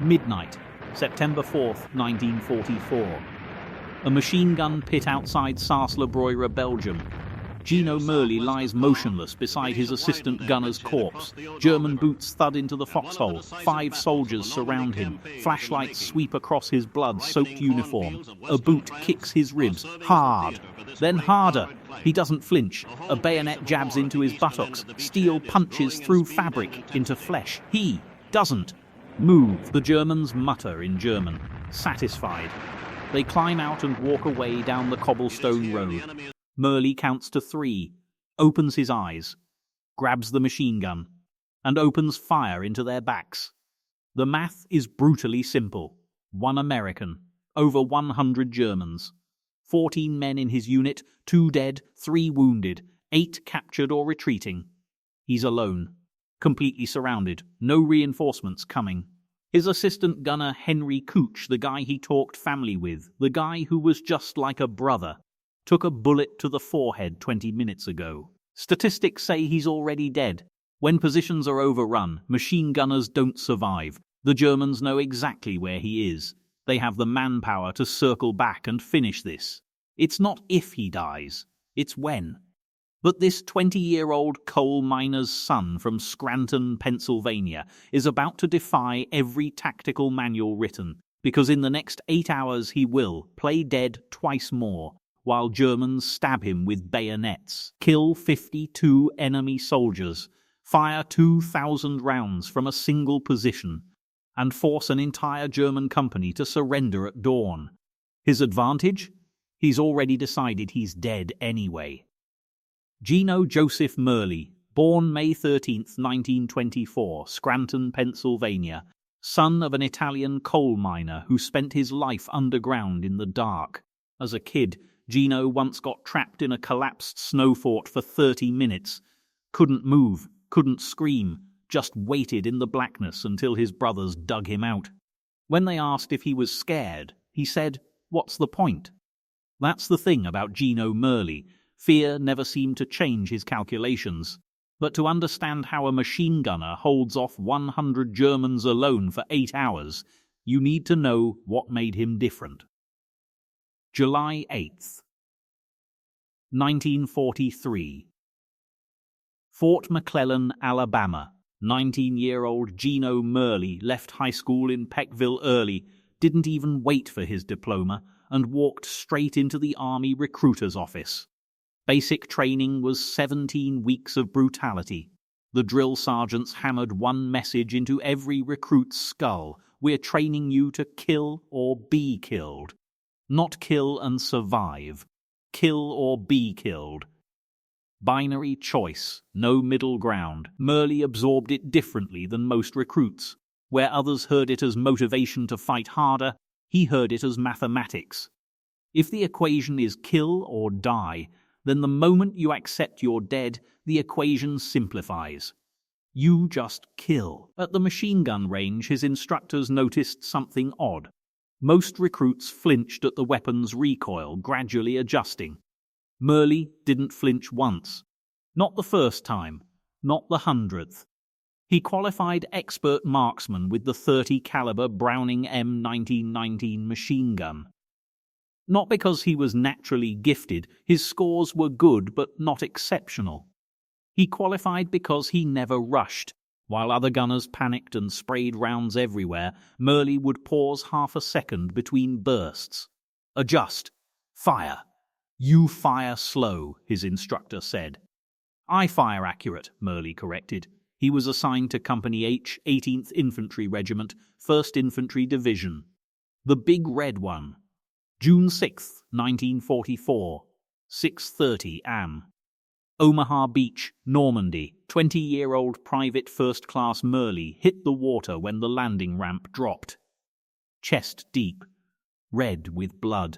Midnight, September 4th, 1944. A machine gun pit outside Sars-la-Bruyère, Belgium. Gino Merli lies motionless beside his assistant gunner's corpse. German boots thud into the foxhole. 5 soldiers surround him. Flashlights sweep across his blood-soaked uniform. A boot kicks his ribs hard, then harder. He doesn't flinch. A bayonet jabs into his buttocks. Steel punches through fabric into flesh. He doesn't move. The Germans mutter in German, satisfied. They climb out and walk away down the cobblestone road. Merli counts to 3, opens his eyes, grabs the machine gun, and opens fire into their backs. The math is brutally simple. 1 American, over 100 Germans. 14 men in his unit, 2 dead, 3 wounded, 8 captured or retreating. He's alone, completely surrounded, no reinforcements coming. His assistant gunner Henry Cooch, the guy he talked family with, the guy who was just like a brother, took a bullet to the forehead 20 minutes ago. Statistics say he's already dead. When positions are overrun, machine gunners don't survive. The Germans know exactly where he is. They have the manpower to circle back and finish this. It's not if he dies, it's when. But this 20-year-old coal miner's son from Scranton, Pennsylvania, is about to defy every tactical manual written, because in the next 8 hours he will play dead twice more, while Germans stab him with bayonets, kill 52 enemy soldiers, fire 2,000 rounds from a single position, and force an entire German company to surrender at dawn. His advantage? He's already decided he's dead anyway. Gino Joseph Merli, born May 13, 1924, Scranton, Pennsylvania, son of an Italian coal miner who spent his life underground in the dark. As a kid, Gino once got trapped in a collapsed snow fort for 30 minutes. Couldn't move, couldn't scream, just waited in the blackness until his brothers dug him out. When they asked if he was scared, he said, "What's the point?" That's the thing about Gino Merli. Fear never seemed to change his calculations. But to understand how a machine gunner holds off 100 Germans alone for 8 hours, you need to know what made him different. July 8th, 1943. Fort McClellan, Alabama. 19-year-old Gino Merli left high school in Peckville early, didn't even wait for his diploma, and walked straight into the Army recruiter's office. Basic training was 17 weeks of brutality. The drill sergeants hammered one message into every recruit's skull: we're training you to kill or be killed. Not kill and survive. Kill or be killed. Binary choice, no middle ground. Merli absorbed it differently than most recruits. Where others heard it as motivation to fight harder, he heard it as mathematics. If the equation is kill or die, then the moment you accept you're dead, the equation simplifies. You just kill. At the machine gun range, his instructors noticed something odd. Most recruits flinched at the weapon's recoil, gradually adjusting. Merli didn't flinch once. Not the first time, not the 100th. He qualified expert marksman with the .30 caliber Browning M1919 machine gun. Not because he was naturally gifted, his scores were good but not exceptional. He qualified because he never rushed. While other gunners panicked and sprayed rounds everywhere, Merli would pause half a second between bursts. Adjust. Fire. You fire slow, his instructor said. I fire accurate, Merli corrected. He was assigned to Company H, 18th Infantry Regiment, 1st Infantry Division. The Big Red One. June 6, 1944, 6:30 am. Omaha Beach, Normandy. 20-year-old Private First Class Merli hit the water when the landing ramp dropped. Chest deep, red with blood.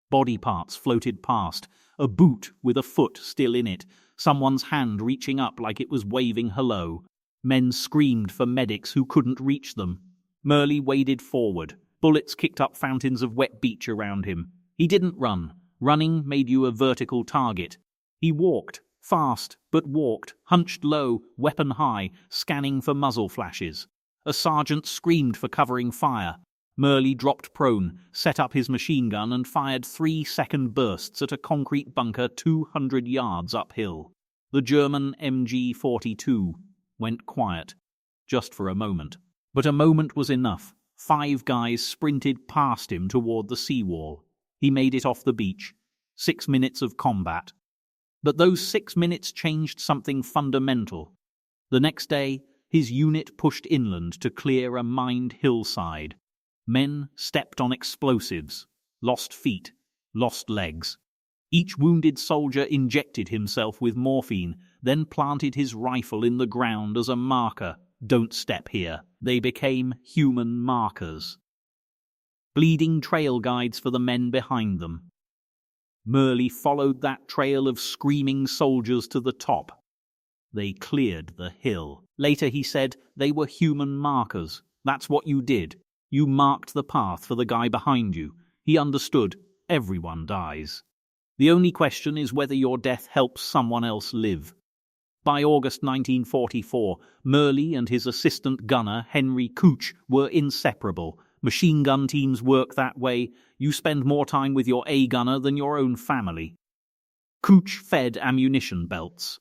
Body parts floated past, a boot with a foot still in it, someone's hand reaching up like it was waving hello. Men screamed for medics who couldn't reach them. Merli waded forward. Bullets kicked up fountains of wet beach around him. He didn't run. Running made you a vertical target. He walked, fast, but walked, hunched low, weapon high, scanning for muzzle flashes. A sergeant screamed for covering fire. Merli dropped prone, set up his machine gun and fired 3-second bursts at a concrete bunker 200 yards uphill. The German MG-42 went quiet, just for a moment. But a moment was enough. 5 guys sprinted past him toward the seawall. He made it off the beach. 6 minutes of combat. But those 6 minutes changed something fundamental. The next day, his unit pushed inland to clear a mined hillside. Men stepped on explosives, lost feet, lost legs. Each wounded soldier injected himself with morphine, then planted his rifle in the ground as a marker. Don't step here. They became human markers. Bleeding trail guides for the men behind them. Merli followed that trail of screaming soldiers to the top. They cleared the hill. Later he said they were human markers. That's what you did. You marked the path for the guy behind you. He understood. Everyone dies. The only question is whether your death helps someone else live. By August 1944, Merli and his assistant gunner, Henry Couch, were inseparable. Machine gun teams work that way. You spend more time with your A-gunner than your own family. Couch fed ammunition belts.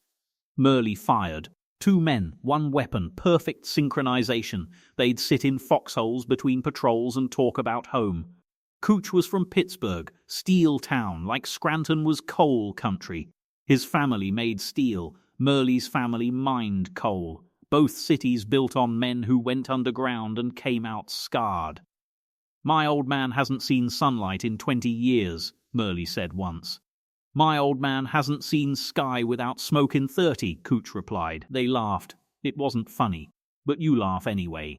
Merli fired. 2 men, 1 weapon, perfect synchronization. They'd sit in foxholes between patrols and talk about home. Couch was from Pittsburgh, steel town, like Scranton was coal country. His family made steel. Merli's family mined coal. Both cities built on men who went underground and came out scarred. My old man hasn't seen sunlight in 20 years, Merli said once. My old man hasn't seen sky without smoke in 30, Couch replied. They laughed. It wasn't funny, but you laugh anyway.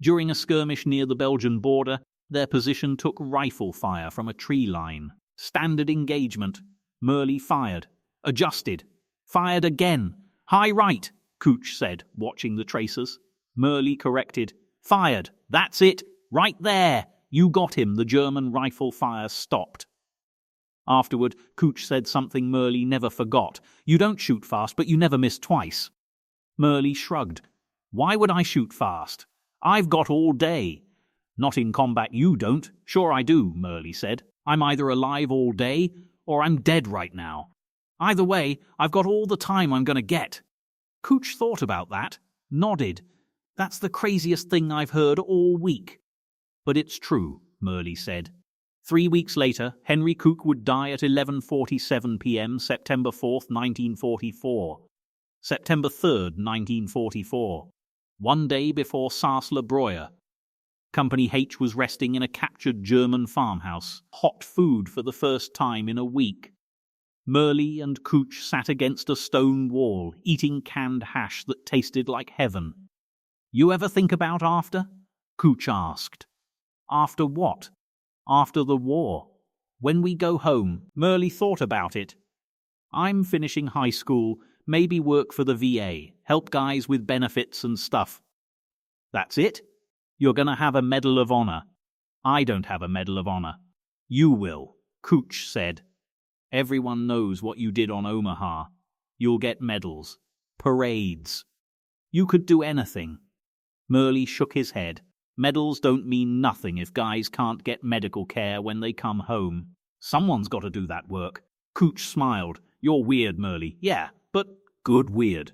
During a skirmish near the Belgian border, their position took rifle fire from a tree line. Standard engagement. Merli fired. Adjusted. Fired again. High right, Couch said, watching the tracers. Merli corrected. Fired. That's it. Right there. You got him. The German rifle fire stopped. Afterward, Couch said something Merli never forgot. You don't shoot fast, but you never miss twice. Merli shrugged. Why would I shoot fast? I've got all day. Not in combat you don't. Sure I do, Merli said. I'm either alive all day, or I'm dead right now. Either way, I've got all the time I'm going to get. Couch thought about that, nodded. That's the craziest thing I've heard all week. But it's true, Merli said. 3 weeks later, Henry Couch would die at 11:47 p.m. September 4th, 1944. September 3rd, 1944. 1 day before Sars-la-Bruyère. Company H was resting in a captured German farmhouse. Hot food for the first time in a week. Merli and Couch sat against a stone wall, eating canned hash that tasted like heaven. You ever think about after? Couch asked. After what? After the war. When we go home. Merli thought about it. I'm finishing high school, maybe work for the VA, help guys with benefits and stuff. That's it? You're gonna have a Medal of Honor. I don't have a Medal of Honor. You will, Couch said. Everyone knows what you did on Omaha. You'll get medals. Parades. You could do anything. Merli shook his head. Medals don't mean nothing if guys can't get medical care when they come home. Someone's got to do that work. Couch smiled. You're weird, Merli. Yeah, but good weird.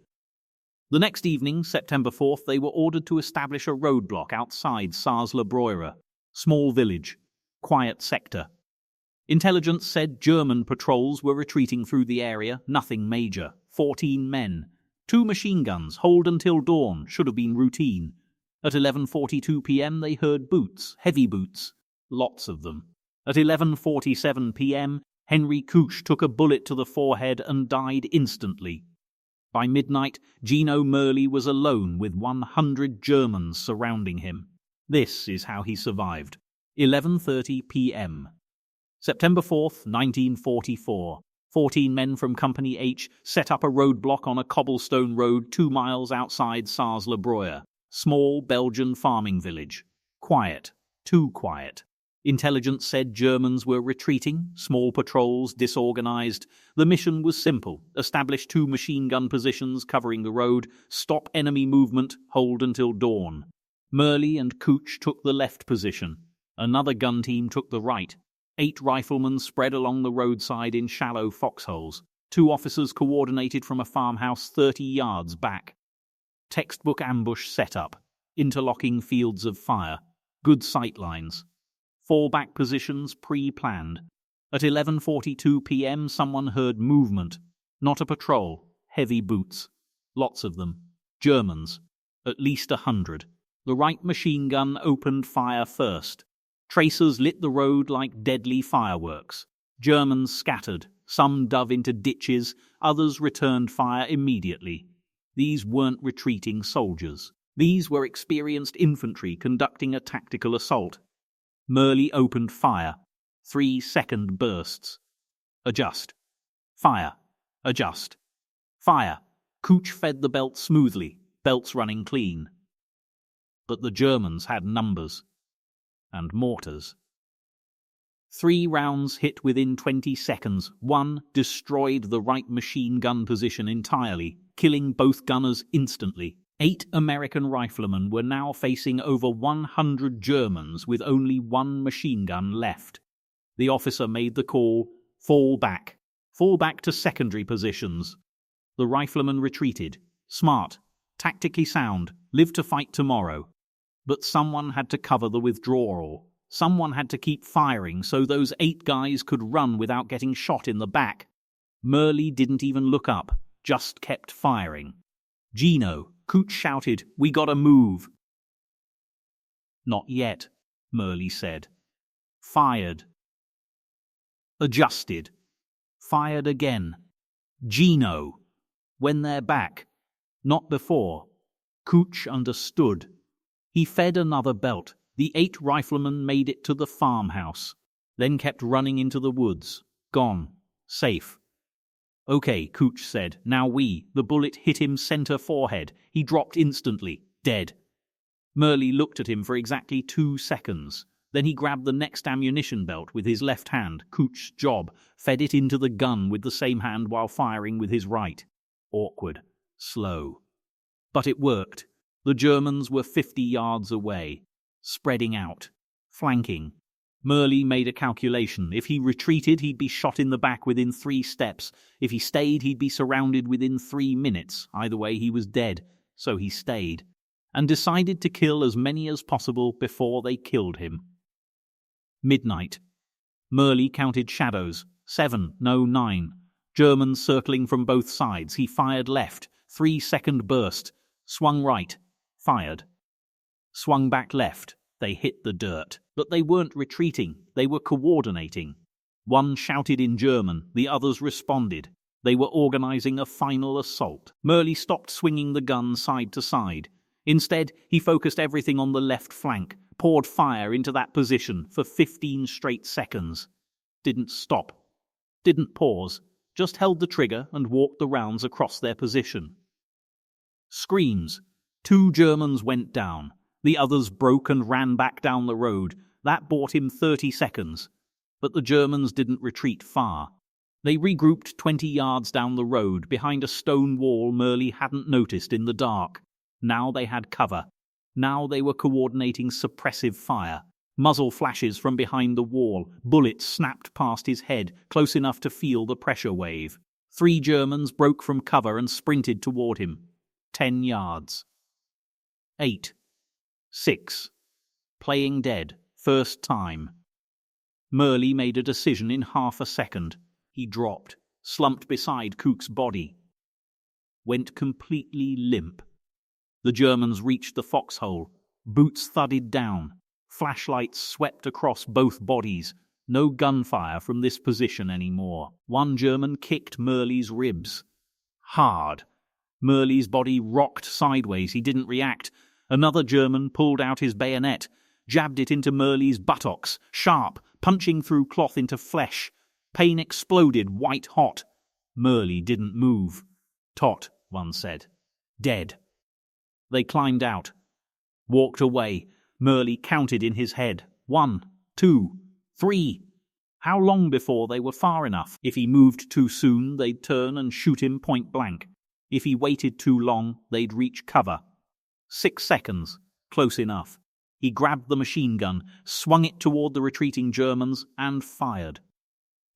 The next evening, September 4th, they were ordered to establish a roadblock outside Sars-la-Bruyère. Small village. Quiet sector. Intelligence said German patrols were retreating through the area. Nothing major. 14 men. 2 machine guns. Hold until dawn. Should have been routine. At 11:42 p.m. they heard boots, heavy boots, lots of them. At 11:47 p.m. Henry Couch took a bullet to the forehead and died instantly. By midnight, Gino Merli was alone with 100 Germans surrounding him. This is how he survived. 11:30 p.m. September 4th, 1944. 14 men from Company H set up a roadblock on a cobblestone road 2 miles outside Sars-la-Bruyère. Small Belgian farming village. Quiet. Too quiet. Intelligence said Germans were retreating, small patrols disorganized. The mission was simple. Establish 2 machine gun positions covering the road, stop enemy movement, hold until dawn. Merli and Cooch took the left position. Another gun team took the right. 8 riflemen spread along the roadside in shallow foxholes. 2 officers coordinated from a farmhouse 30 yards back. Textbook ambush setup. Interlocking fields of fire. Good sight lines. Fallback positions pre-planned. At 11:42 p.m. someone heard movement. Not a patrol. Heavy boots. Lots of them. Germans. At least 100. The right machine gun opened fire first. Tracers lit the road like deadly fireworks. Germans scattered. Some dove into ditches. Others returned fire immediately. These weren't retreating soldiers. These were experienced infantry conducting a tactical assault. Merli opened fire. 3-second bursts. Adjust. Fire. Adjust. Fire. Cooch fed the belt smoothly, belts running clean. But the Germans had numbers. And mortars. 3 rounds hit within 20 seconds. 1 destroyed the right machine gun position entirely, killing both gunners instantly. 8 American riflemen were now facing over 100 Germans with only 1 machine gun left. The officer made the call, fall back. Fall back to secondary positions. The riflemen retreated. Smart, tactically sound, live to fight tomorrow. But someone had to cover the withdrawal. Someone had to keep firing so those 8 guys could run without getting shot in the back. Merli didn't even look up, just kept firing. Gino, Cooch shouted, we gotta move. Not yet, Merli said. Fired. Adjusted. Fired again. Gino. When they're back. Not before. Cooch understood. He fed another belt. The 8 riflemen made it to the farmhouse, then kept running into the woods. Gone. Safe. Okay, Cooch said. Now we. The bullet hit him center forehead. He dropped instantly. Dead. Merli looked at him for exactly 2 seconds. Then he grabbed the next ammunition belt with his left hand, Cooch's job, fed it into the gun with the same hand while firing with his right. Awkward. Slow. But it worked. The Germans were 50 yards away. Spreading out. Flanking. Merli made a calculation. If he retreated, he'd be shot in the back within 3 steps. If he stayed, he'd be surrounded within 3 minutes. Either way, he was dead. So he stayed. And decided to kill as many as possible before they killed him. Midnight. Merli counted shadows. 7, no 9. Germans circling from both sides. He fired left. 3-second burst. Swung right. Fired. Swung back left. They hit the dirt. But they weren't retreating. They were coordinating. One shouted in German. The others responded. They were organizing a final assault. Merli stopped swinging the gun side to side. Instead, he focused everything on the left flank, poured fire into that position for 15 straight seconds. Didn't stop. Didn't pause. Just held the trigger and walked the rounds across their position. Screams. 2 Germans went down. The others broke and ran back down the road. That bought him 30 seconds. But the Germans didn't retreat far. They regrouped 20 yards down the road behind a stone wall Merli hadn't noticed in the dark. Now they had cover. Now they were coordinating suppressive fire. Muzzle flashes from behind the wall. Bullets snapped past his head, close enough to feel the pressure wave. 3 Germans broke from cover and sprinted toward him. 10 yards. 8. 6. Playing dead. First time. Merli made a decision in half a second. He dropped, slumped beside Cooch's body. Went completely limp. The Germans reached the foxhole. Boots thudded down. Flashlights swept across both bodies. No gunfire from this position anymore. One German kicked Merli's ribs. Hard. Merli's body rocked sideways. He didn't react. Another German pulled out his bayonet, jabbed it into Merli's buttocks, sharp, punching through cloth into flesh. Pain exploded, white hot. Merli didn't move. Tot, one said. Dead. They climbed out. Walked away. Merli counted in his head. 1, 2, 3. How long before they were far enough? If he moved too soon, they'd turn and shoot him point blank. If he waited too long, they'd reach cover. 6 seconds. Close enough. He grabbed the machine gun, swung it toward the retreating Germans, and fired.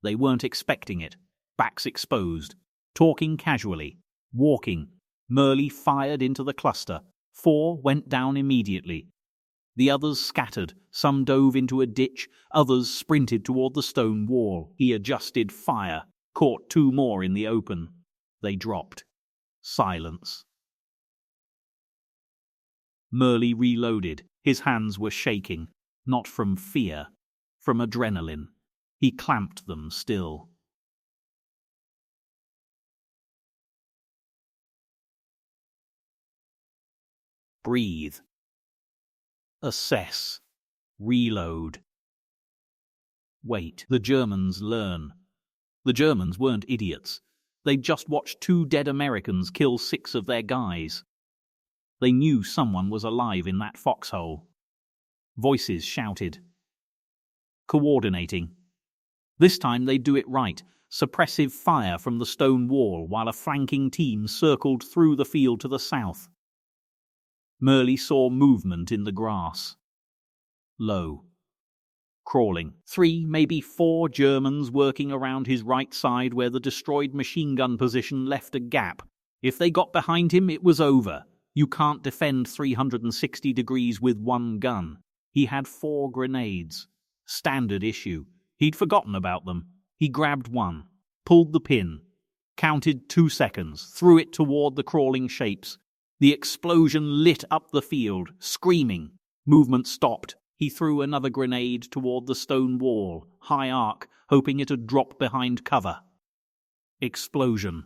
They weren't expecting it. Backs exposed. Talking casually. Walking. Merli fired into the cluster. 4 went down immediately. The others scattered. Some dove into a ditch. Others sprinted toward the stone wall. He adjusted fire. Caught 2 more in the open. They dropped. Silence. Merli reloaded. His hands were shaking. Not from fear. From adrenaline. He clamped them still. Breathe. Assess. Reload. Wait. The Germans learn. The Germans weren't idiots. They'd just watched 2 dead Americans kill 6 of their guys. They knew someone was alive in that foxhole. Voices shouted. Coordinating. This time they'd do it right. Suppressive fire from the stone wall while a flanking team circled through the field to the south. Merli saw movement in the grass. Low. Crawling. 3, maybe 4 Germans working around his right side where the destroyed machine gun position left a gap. If they got behind him, it was over. You can't defend 360 degrees with 1 gun. He had 4 grenades. Standard issue. He'd forgotten about them. He grabbed one, pulled the pin, counted 2 seconds, threw it toward the crawling shapes. The explosion lit up the field, screaming. Movement stopped. He threw another grenade toward the stone wall, high arc, hoping it'd drop behind cover. Explosion.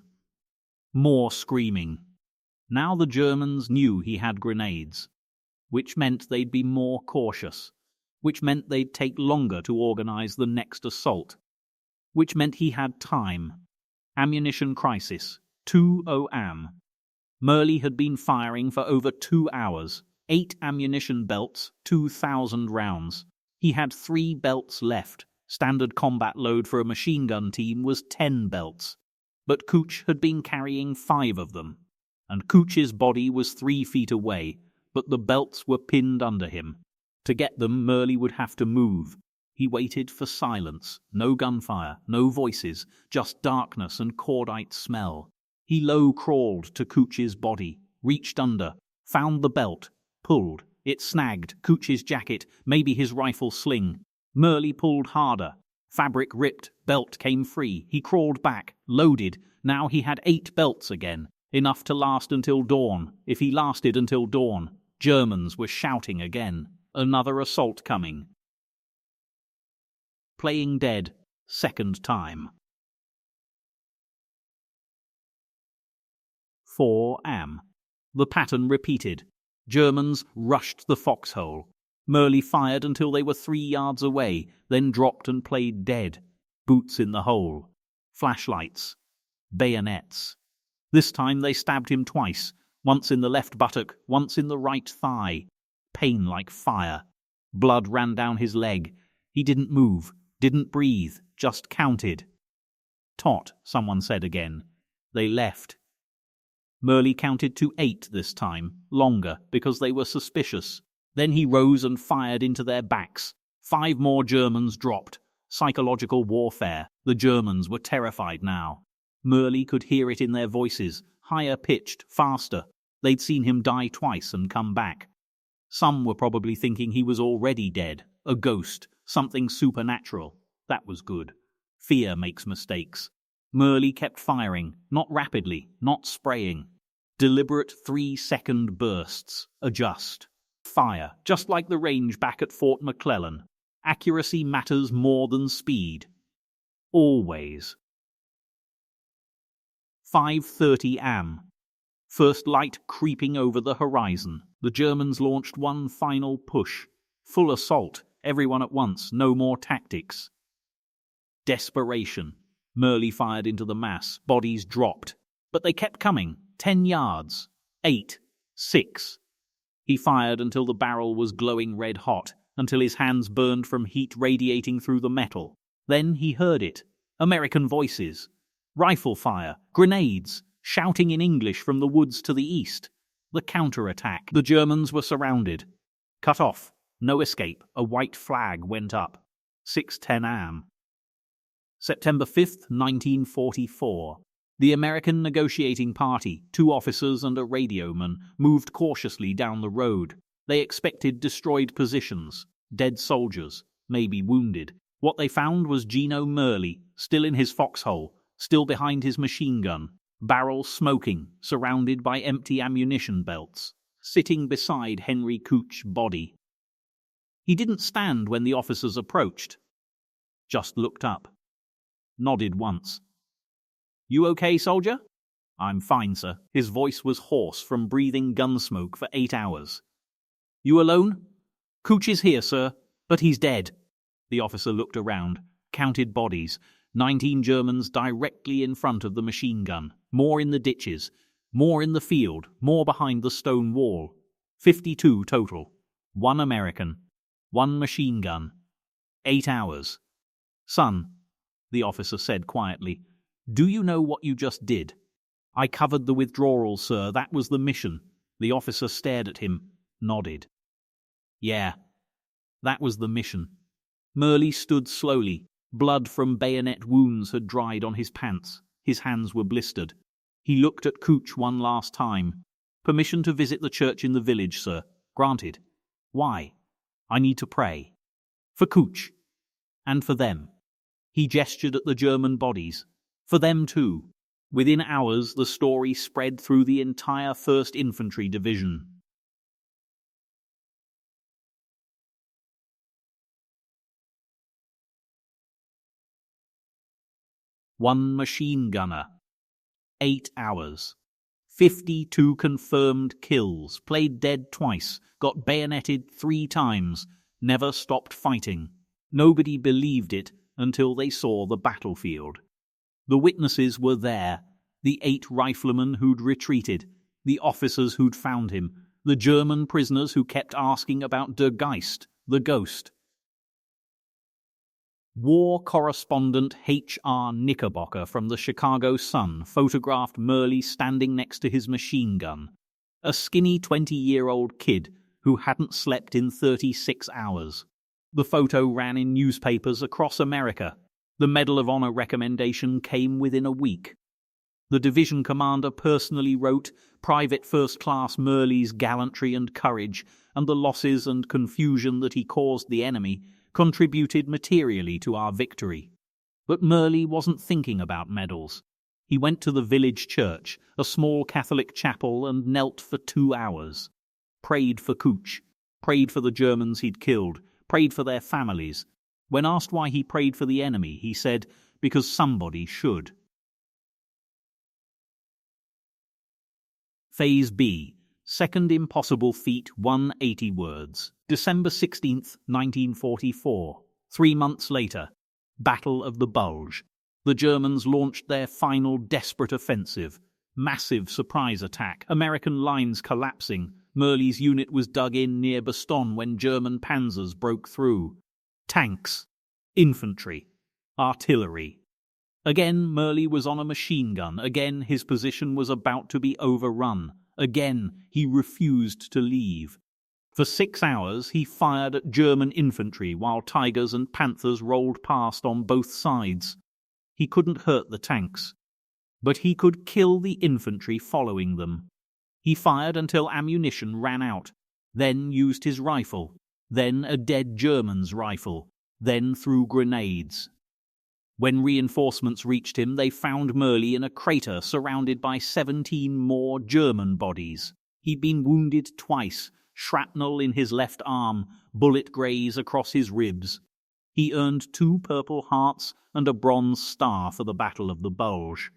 More screaming. Now the Germans knew he had grenades, which meant they'd be more cautious, which meant they'd take longer to organize the next assault, which meant he had time. Ammunition crisis. 2 am. Merli had been firing for over 2 hours. 8 ammunition belts, 2,000 rounds. He had 3 belts left. Standard combat load for a machine gun team was 10 belts. But Cooch had been carrying 5 of them. And Cooch's body was 3 feet away, but the belts were pinned under him. To get them, Merli would have to move. He waited for silence. No gunfire, no voices, just darkness and cordite smell. He low-crawled to Cooch's body, reached under, found the belt, pulled. It snagged Cooch's jacket, maybe his rifle sling. Merli pulled harder. Fabric ripped, belt came free. He crawled back, loaded. Now he had 8 belts again, enough to last until dawn. If he lasted until dawn, Germans were shouting again. Another assault coming. Playing dead, 2nd time. 4 am. The pattern repeated. Germans rushed the foxhole. Merli fired until they were 3 yards away, then dropped and played dead. Boots in the hole. Flashlights. Bayonets. This time they stabbed him twice, once in the left buttock, once in the right thigh. Pain like fire. Blood ran down his leg. He didn't move, didn't breathe, just counted. Tot, someone said again. They left. Merli counted to 8 this time, longer, because they were suspicious. Then he rose and fired into their backs. 5 more Germans dropped. Psychological warfare. The Germans were terrified now. Merli could hear it in their voices, higher pitched, faster. They'd seen him die twice and come back. Some were probably thinking he was already dead, a ghost, something supernatural. That was good. Fear makes mistakes. Merli kept firing, not rapidly, not spraying. Deliberate 3-second bursts. Adjust. Fire, just like the range back at Fort McClellan. Accuracy matters more than speed. Always. 5:30 am. First light creeping over the horizon. The Germans launched one final push. Full assault, everyone at once, no more tactics. Desperation. Merli fired into the mass, bodies dropped. But they kept coming. 10 yards. 8. 6. He fired until the barrel was glowing red hot, until his hands burned from heat radiating through the metal. Then he heard it. American voices. Rifle fire. Grenades. Shouting in English from the woods to the east. The counterattack. The Germans were surrounded. Cut off. No escape. A white flag went up. 6:10 am. September 5th, 1944. The American negotiating party, 2 officers and a radioman, moved cautiously down the road. They expected destroyed positions, dead soldiers, maybe wounded. What they found was Gino Merli, still in his foxhole, still behind his machine gun, barrel smoking, surrounded by empty ammunition belts, sitting beside Henry Couch's body. He didn't stand when the officers approached, just looked up, nodded once. "You okay, soldier?" "I'm fine, sir." His voice was hoarse from breathing gun smoke for 8 hours. "You alone?" "Couch is here, sir, but he's dead." The officer looked around, counted bodies. 19 Germans directly in front of the machine gun, more in the ditches, more in the field, more behind the stone wall. 52 total. 1 American. 1 machine gun. 8 hours. "Son," the officer said quietly, "do you know what you just did?" "I covered the withdrawal, sir. That was the mission." The officer stared at him, nodded. "Yeah, that was the mission." Merli stood slowly. Blood from bayonet wounds had dried on his pants. His hands were blistered. He looked at Couch one last time. "Permission to visit the church in the village, sir." "Granted." "Why?" "I need to pray. For Couch. And for them." He gestured at the German bodies. "For them too." Within hours, the story spread through the entire 1st Infantry Division. One machine gunner. 8 hours. 52 confirmed kills, played dead twice, got bayoneted 3 times, never stopped fighting. Nobody believed it until they saw the battlefield. The witnesses were there, the 8 riflemen who'd retreated, the officers who'd found him, the German prisoners who kept asking about Der Geist, the ghost. War correspondent H.R. Knickerbocker from the Chicago Sun photographed Merli standing next to his machine gun, a skinny 20-year-old kid who hadn't slept in 36 hours. The photo ran in newspapers across America. The Medal of Honor recommendation came within a week. The division commander personally wrote, "Private First Class Merli's gallantry and courage, and the losses and confusion that he caused the enemy, contributed materially to our victory." But Merli wasn't thinking about medals. He went to the village church, a small Catholic chapel, and knelt for 2 hours. Prayed for Couch, prayed for the Germans he'd killed, prayed for their families. When asked why he prayed for the enemy, he said, "Because somebody should." Phase B. Second impossible feat, 180 words. December 16th, 1944. 3 months later. Battle of the Bulge. The Germans launched their final desperate offensive. Massive surprise attack. American lines collapsing. Merli's unit was dug in near Bastogne when German panzers broke through. Tanks. Infantry. Artillery. Again, Merli was on a machine gun. Again, his position was about to be overrun. Again, he refused to leave. For 6 hours, he fired at German infantry while Tigers and Panthers rolled past on both sides. He couldn't hurt the tanks, but he could kill the infantry following them. He fired until ammunition ran out, then used his rifle, then a dead German's rifle, then threw grenades. When reinforcements reached him, they found Merli in a crater surrounded by 17 more German bodies. He'd been wounded twice, shrapnel in his left arm, bullet graze across his ribs. He earned 2 Purple Hearts and a Bronze Star for the Battle of the Bulge.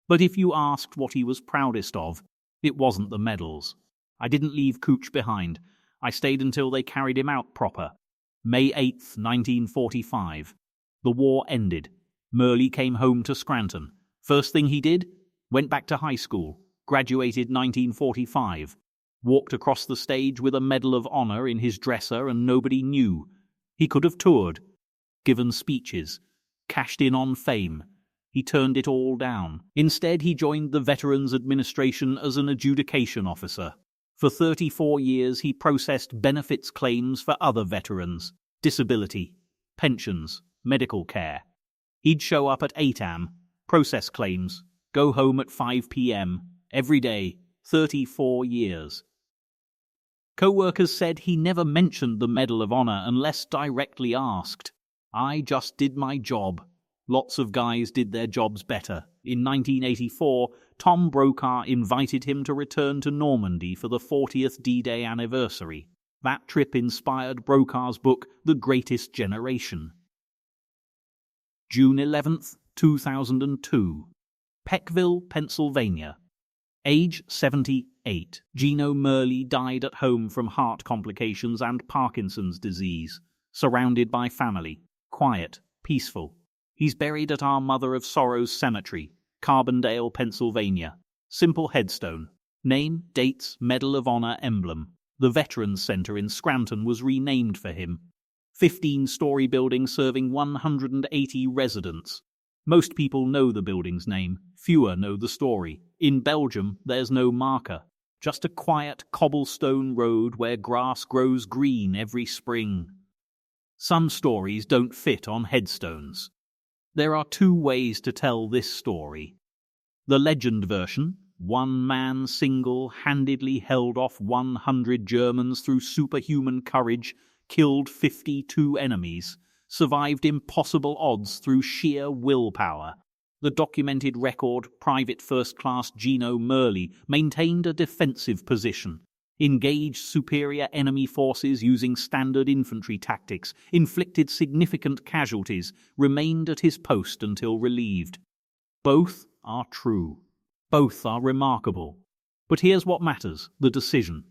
But if you asked what he was proudest of, it wasn't the medals. "I didn't leave Couch behind. I stayed until they carried him out proper." May 8th, 1945. The war ended. Merli came home to Scranton. First thing he did? Went back to high school. Graduated 1945. Walked across the stage with a Medal of Honor in his dresser and nobody knew. He could have toured, given speeches, cashed in on fame. He turned it all down. Instead, he joined the Veterans Administration as an adjudication officer. For 34 years, he processed benefits claims for other veterans, disability, pensions, medical care. He'd show up at 8 a.m., process claims, go home at 5 p.m., every day, 34 years. Co-workers said he never mentioned the Medal of Honor unless directly asked. "I just did my job." Lots of guys did their jobs better. In 1984, Tom Brokaw invited him to return to Normandy for the 40th D-Day anniversary. That trip inspired Brokaw's book, The Greatest Generation. June 11, 2002. Peckville, Pennsylvania. Age 78. Gino Merli died at home from heart complications and Parkinson's disease. Surrounded by family. Quiet. Peaceful. He's buried at our Mother of Sorrows Cemetery, Carbondale, Pennsylvania. Simple headstone. Name, dates, Medal of Honor emblem. The Veterans Center in Scranton was renamed for him. 15-story building serving 180 residents. Most people know the building's name. Fewer know the story. In Belgium, there's no marker. Just a quiet cobblestone road where grass grows green every spring. Some stories don't fit on headstones. There are two ways to tell this story. The legend version, one man single-handedly held off 100 Germans through superhuman courage, killed 52 enemies, survived impossible odds through sheer willpower. The documented record, Private First Class Gino Merli, maintained a defensive position, engaged superior enemy forces using standard infantry tactics, inflicted significant casualties, remained at his post until relieved. Both are true. Both are remarkable. But here's what matters, the decision.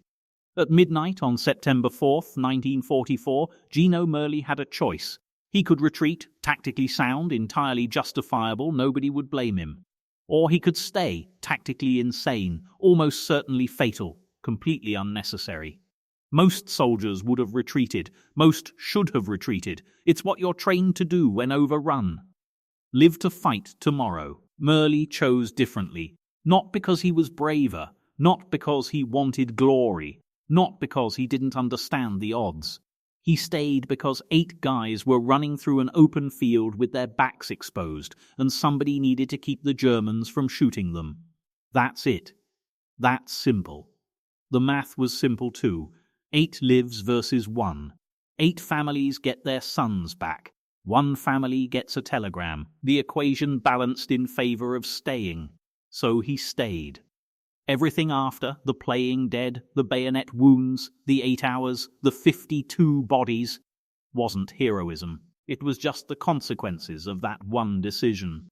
At midnight on September 4th, 1944, Gino Merli had a choice. He could retreat, tactically sound, entirely justifiable, nobody would blame him. Or he could stay, tactically insane, almost certainly fatal, completely unnecessary. Most soldiers would have retreated. Most should have retreated. It's what you're trained to do when overrun. Live to fight tomorrow. Merli chose differently. Not because he was braver. Not because he wanted glory. Not because he didn't understand the odds. He stayed because 8 guys were running through an open field with their backs exposed, and somebody needed to keep the Germans from shooting them. That's it. That's simple. The math was simple too. 8 lives versus 1. 8 families get their sons back. 1 family gets a telegram. The equation balanced in favor of staying. So he stayed. Everything after, the playing dead, the bayonet wounds, the 8 hours, the 52 bodies, wasn't heroism. It was just the consequences of that one decision.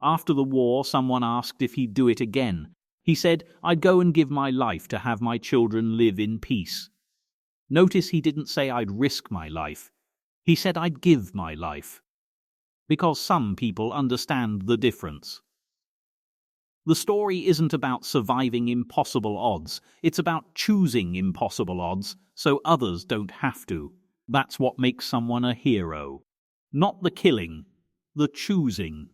After the war, someone asked if he'd do it again. He said, "I'd go and give my life to have my children live in peace." Notice he didn't say I'd risk my life. He said I'd give my life. Because some people understand the difference. The story isn't about surviving impossible odds. It's about choosing impossible odds so others don't have to. That's what makes someone a hero. Not the killing, the choosing.